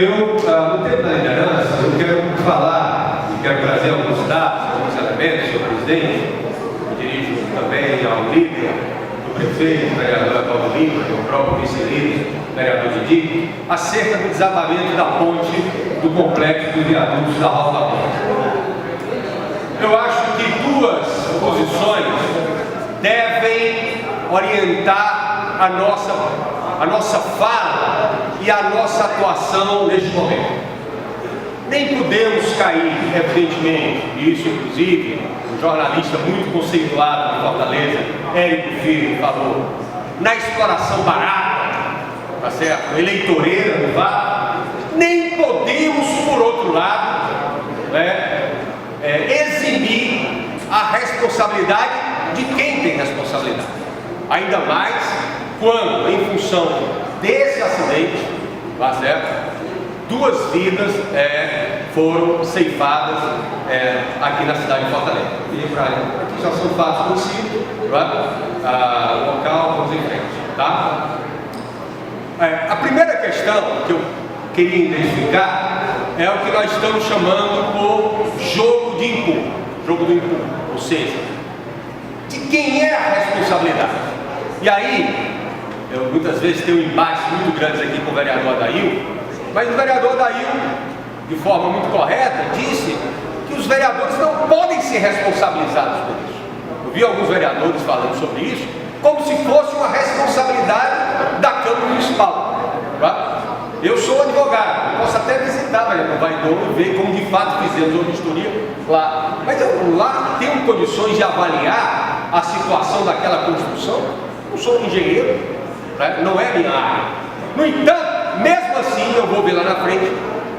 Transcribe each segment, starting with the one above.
no tempo da liderança, eu quero falar e quero trazer alguns dados, alguns elementos, senhor presidente. Eu dirijo também ao líder do prefeito, o vereador Paulo Lima, e o próprio vice-líder, o vereador Didi, acerca do desabamento da ponte do complexo dos viadutos da Rota Ponte. Eu acho que duas posições devem orientar a nossa fala e a nossa atuação neste momento. Nem podemos cair, evidentemente, e isso inclusive um jornalista muito conceituado de Fortaleza, Érico Filho, falou, na exploração barata, tá certo? Eleitoreira do VAR. Nem podemos, por outro lado, eximir a responsabilidade de quem tem responsabilidade. Ainda mais quando, em função desse acidente, tá certo? 2 vidas foram ceifadas aqui na cidade de Fortaleza. E aqui já são fatos conhecidos, o local, vamos em frente, tá? A primeira questão que eu queria identificar é o que nós estamos chamando por jogo de empurro. Jogo do empurro, ou seja, de quem é a responsabilidade. E aí, eu muitas vezes tenho embates muito grandes aqui com o vereador Adail, mas o vereador Adail, de forma muito correta, disse que os vereadores não podem ser responsabilizados por isso. Eu vi alguns vereadores falando sobre isso, como se fosse uma responsabilidade da Câmara Municipal. Tá? Eu sou advogado, posso até visitar o Vaidouro e ver como de fato fizemos uma vistoria lá. Mas eu lá tenho condições de avaliar a situação daquela construção. Não sou um engenheiro, não é minha área. No entanto, mesmo assim, eu vou ver lá na frente,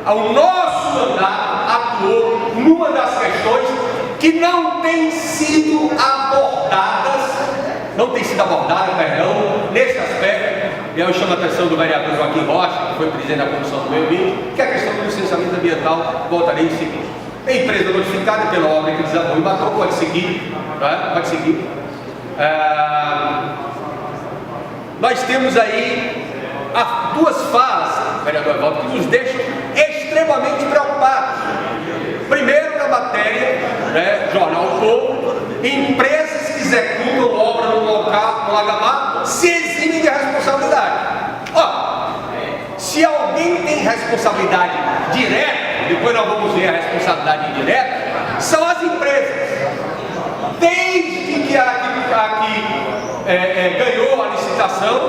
o nosso mandato atuou numa das questões que não tem sido abordadas, nesse aspecto. E eu chamo a atenção do vereador Joaquim Rocha, que foi presidente da Comissão do Meio Ambiente, que é a questão do licenciamento ambiental, voltarei em seguida. A empresa notificada pela obra que desabou e matou, pode seguir, pode seguir. Nós temos aí as 2 falas, vereador Evaldo, que nos deixam extremamente preocupados. Primeiro, na matéria, Jornal O Povo, empresas que executam obra no local, no Agamar, se eximem de responsabilidade. Se alguém tem responsabilidade direta, depois nós vamos ver a responsabilidade indireta, são as empresas. Desde que ganhou a licitação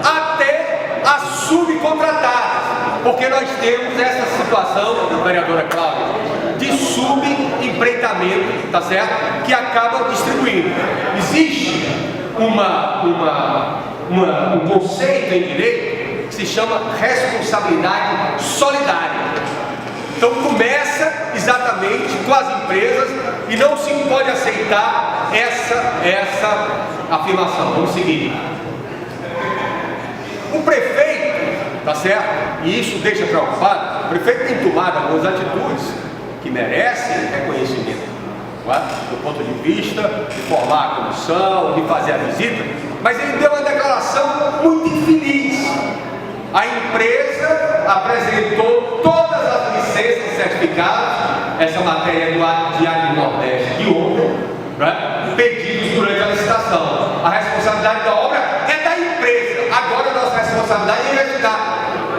até as subcontratadas, porque nós temos essa situação, vereadora Cláudia, de subempreitamento, tá certo? Que acaba distribuindo. Existe um conceito em direito que se chama responsabilidade solidária. Então começa exatamente com as empresas e não se pode aceitar essa afirmação. Vamos seguir. O prefeito, tá certo? E isso deixa preocupado. O prefeito tem tomado algumas atitudes que merecem reconhecimento, do ponto de vista de formar a comissão, de fazer a visita, mas ele deu uma declaração muito infeliz. A empresa apresentou todas as licenças e certificados, essa matéria do Diário do Nordeste de ontem, pedidos durante a licitação. A responsabilidade da obra é da empresa, agora a nossa responsabilidade é investigar.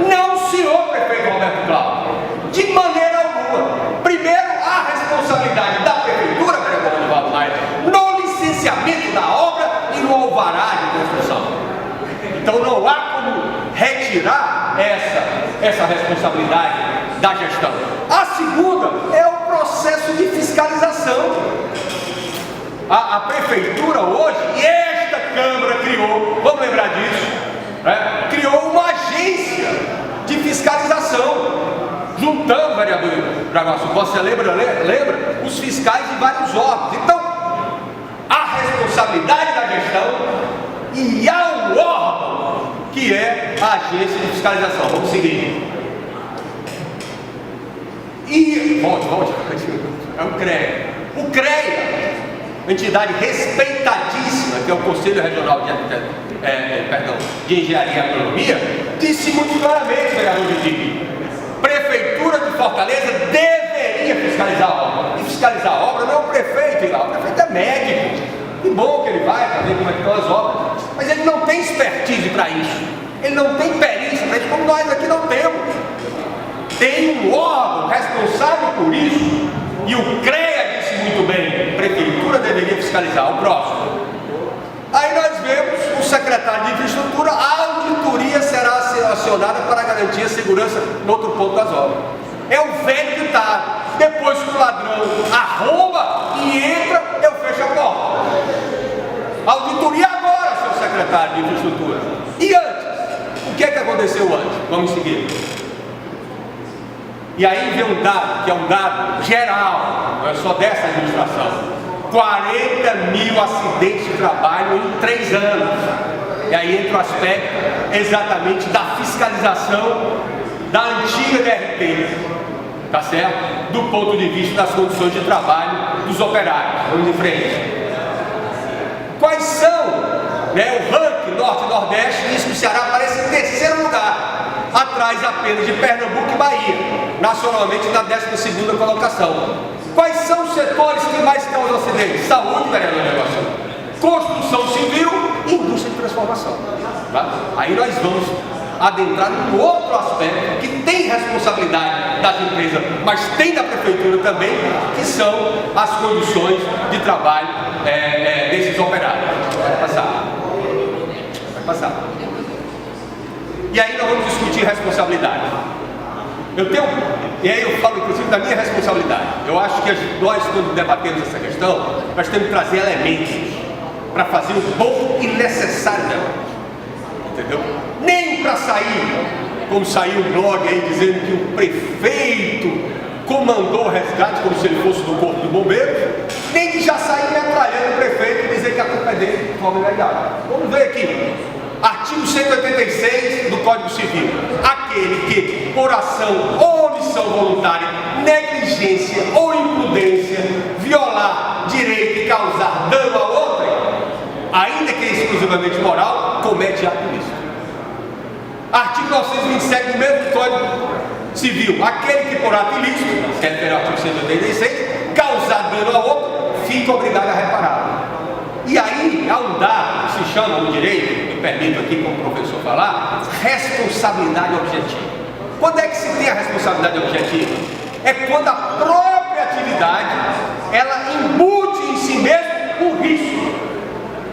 Não, senhor prefeito Roberto Cláudio, de maneira alguma. Primeiro, a responsabilidade da prefeitura, vereador Evaldo Maia, no licenciamento da obra e no alvará de construção. Então não há como retirar essa responsabilidade da gestão. A segunda é o processo de fiscalização. A prefeitura hoje, e esta Câmara criou, vamos lembrar disso, criou uma agência de fiscalização, juntando, vereador Dragaço, você lembra os fiscais de vários órgãos. Então, a responsabilidade da gestão e ao órgão que é a agência de fiscalização. Vamos seguir. E volte, é o CREA. O CREA, entidade respeitadíssima, que é o Conselho Regional de Engenharia e Agronomia, disse muito claramente, vereador Didi, expertise para isso, ele não tem perícia para isso, como nós aqui não temos. Tem um órgão responsável por isso, e o CREA disse muito bem: a prefeitura deveria fiscalizar o próximo. Aí nós vemos o secretário de infraestrutura: a auditoria será acionada para garantir a segurança no outro ponto das obras. É o velho ditado: depois que o ladrão arromba e entra, eu fecho a porta. Auditoria agora, seu secretário de infraestrutura. E antes? O que é que aconteceu antes? Vamos seguir. E aí vem um dado, que é um dado geral, não é só dessa administração: 40 mil acidentes de trabalho em 3 anos. E aí entra o aspecto exatamente da fiscalização da antiga DRT, tá certo? Do ponto de vista das condições de trabalho dos operários. Vamos em frente. Quais são, o ranking Norte e Nordeste? Diz que o Ceará aparece em 3º lugar, atrás apenas de Pernambuco e Bahia, nacionalmente na 12ª colocação. Quais são os setores que mais causam acidentes? Saúde, vereador Negócio, construção civil e indústria de transformação. Tá? Aí nós vamos adentrar num outro aspecto que tem responsabilidade das empresas, mas tem da prefeitura também, que são as condições de trabalho desses operários. Vai passar. Vai passar. E aí nós vamos discutir responsabilidade. E aí eu falo inclusive da minha responsabilidade. Eu acho que nós, quando debatemos essa questão, nós temos que trazer elementos para fazer o bom e necessário dela. Entendeu? Nem para sair, como saiu um blog aí dizendo que o prefeito comandou o resgate como se ele fosse do corpo de bombeiros, nem que já sair metralhando o prefeito e dizer que a culpa é dele de forma ilegal. Vamos ver aqui. Artigo 186 do Código Civil: aquele que, por ação ou omissão voluntária, negligência ou imprudência, violar direito e causar dano a outrem, ainda que exclusivamente moral, comete ato ilícito. Artigo 927 do mesmo Código Civil: aquele que, por ato ilícito, que é o artigo 186, causar dano a outro, fica obrigado a reparar. E aí há um dado que se chama no direito, me permito aqui como professor falar, responsabilidade objetiva. Quando é que se tem a responsabilidade objetiva? É quando a própria atividade ela embute em si mesmo o risco.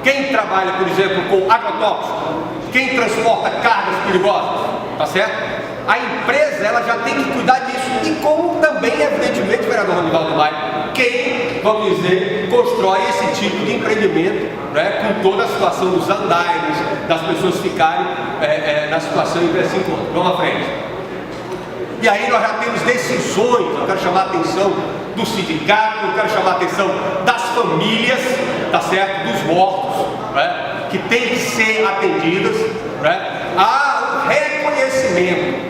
Quem trabalha, por exemplo, com agrotóxico, quem transporta cargas perigosas, tá certo? A empresa ela já tem que cuidar disso, e como também, evidentemente, vereador Ronivaldo Maia, quem, vamos dizer, constrói esse tipo de empreendimento, com toda a situação dos andaimes, das pessoas ficarem na situação em que elas se encontram. Vamos à frente. E aí nós já temos decisões, eu quero chamar a atenção do sindicato, eu quero chamar a atenção das famílias, tá certo? Dos mortos, que tem que ser atendidas, há o reconhecimento,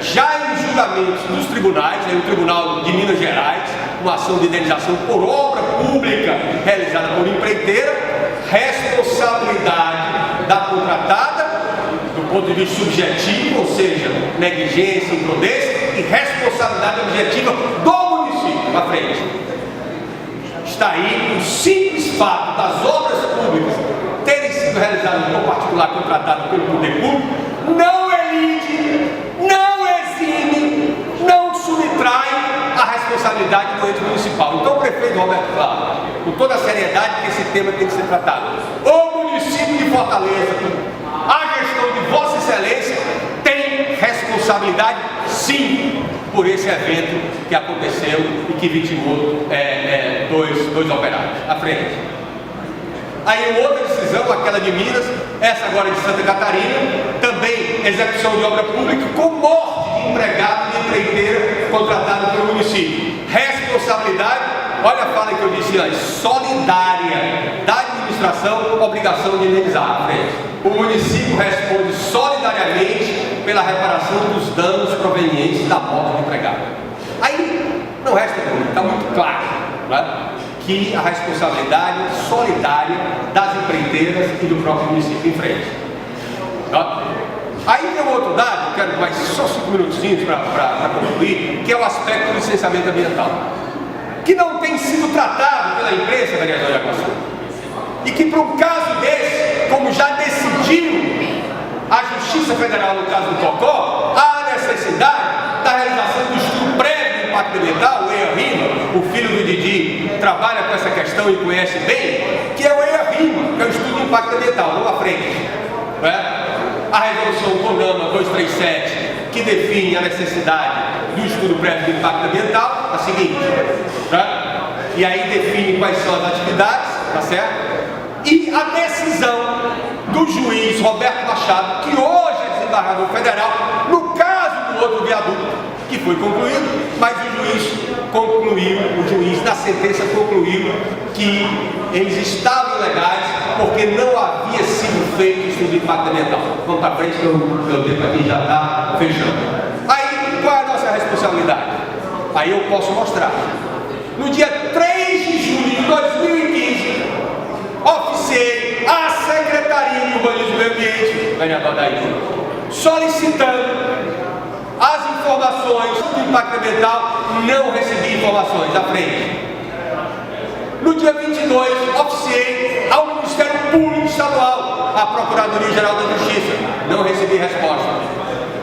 já em julgamentos dos tribunais, o Tribunal de Minas Gerais, uma ação de indenização por obra pública realizada por empreiteira, responsabilidade da contratada, do ponto de vista subjetivo, ou seja, negligência, imprudência, e responsabilidade objetiva do município. À frente. Está aí o simples fato das obras públicas terem sido realizadas por particular contratado pelo poder público, não elide, não exime, não subtrai a responsabilidade do ente municipal. Então o prefeito Roberto fala, com toda a seriedade, que esse tema tem que ser tratado. O município de Fortaleza, a gestão de Vossa Excelência, tem responsabilidade, sim, por esse evento que aconteceu e que vitimou dois operários. À frente. Aí outra decisão, aquela de Minas, essa agora de Santa Catarina, também execução de obra pública com morte de empregado de empreiteira contratado pelo município. Responsabilidade, olha a fala que eu disse antes, solidária da administração, obrigação de indenizar. À frente. O município responde solidariamente pela reparação dos danos provenientes da morte do empregado. Aí não resta dúvida, está muito claro, que a responsabilidade solidária das empreiteiras e do próprio município em frente. Tá? Aí tem um outro dado, quero mais só 5 minutinhos para concluir, que é o aspecto do licenciamento ambiental, que não tem sido tratado pela imprensa, vereador Jacob, e que para um caso desse, como já decidiu pediu à Justiça Federal, no caso do Cocó, a necessidade da realização do estudo prévio do impacto ambiental, o EIA-RIMA. O filho do Didi trabalha com essa questão e conhece bem, que é o EIA-RIMA, que é o estudo de impacto ambiental, vamos à frente. A resolução CONAMA 237, que define a necessidade do estudo prévio do impacto ambiental, é a seguinte, e aí define quais são as atividades, tá certo? E a decisão do juiz Roberto Machado, que hoje é desembargador federal, no caso do outro viaduto, que foi concluído, mas o juiz na sentença concluiu que eles estavam ilegais porque não havia sido feito estudo de impacto ambiental. Vamos para frente, que o tempo aqui já está fechando. Aí, qual é a nossa responsabilidade? Aí eu posso mostrar. No dia 3 de julho de 2015, oficiei a Secretaria de Urbanismo e Meio Ambiente, vereador Daí, solicitando as informações do impacto ambiental. Não recebi informações à frente. No dia 22, oficiei ao Ministério Público Estadual, à Procuradoria-Geral da Justiça. Não recebi resposta.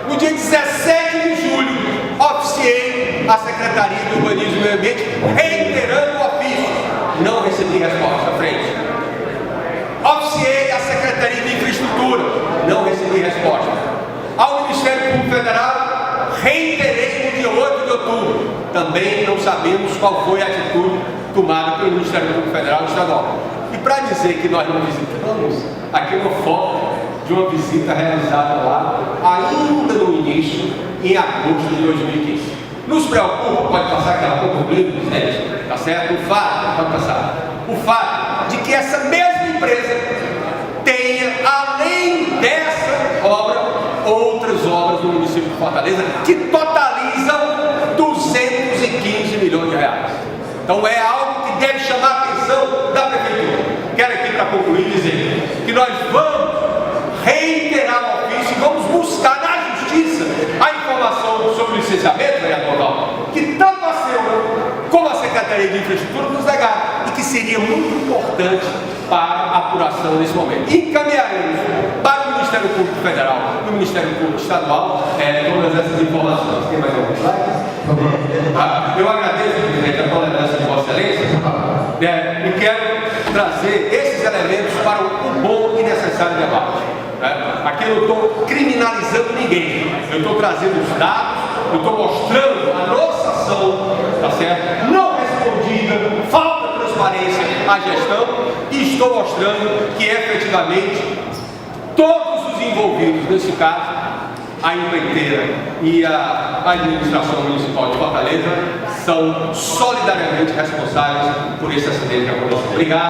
No dia 17 de julho, oficiei a Secretaria de Urbanismo e Meio Ambiente, reiterando o ofício. Não recebi resposta à frente. Oficiei a Secretaria de Infraestrutura. Não recebi resposta. Ao Ministério Público Federal, reiterei no dia 8 de outubro. Também não sabemos qual foi a atitude tomada pelo Ministério Público Federal e Estadual. E para dizer que nós não visitamos, aqui é uma foto de uma visita realizada lá, ainda no início, em agosto de 2015. Nos preocupa, pode passar aquela foto comigo, presidente, tá certo? O fato, pode passar. O fato de que essa mesma empresa tenha, além dessa obra, outras obras no município de Fortaleza que totalizam 215 milhões de reais. Então é algo que deve chamar a atenção da Prefeitura. Quero aqui, para concluir, dizer que nós vamos reiterar o ofício e vamos buscar na Justiça a informação sobre o licenciamento, vereador Val, que tanto a SEUA como a Secretaria de Infraestrutura nos negaram e que seria muito importante para a apuração nesse momento. Encaminharemos para o Ministério Público Federal e o Ministério Público Estadual todas essas informações. Tem mais algum slide? Eu agradeço, presidente, a tolerância de Vossa Excelência e quero trazer esses elementos para o bom e necessário debate. Aqui eu não estou criminalizando ninguém, eu estou trazendo os dados, eu estou mostrando a nossa ação, tá certo? Não respondida, falta de transparência à gestão, e estou mostrando que efetivamente todos os envolvidos nesse caso, a empreiteira e a administração municipal de Fortaleza, são solidariamente responsáveis por esse acidente que aconteceu. Obrigado.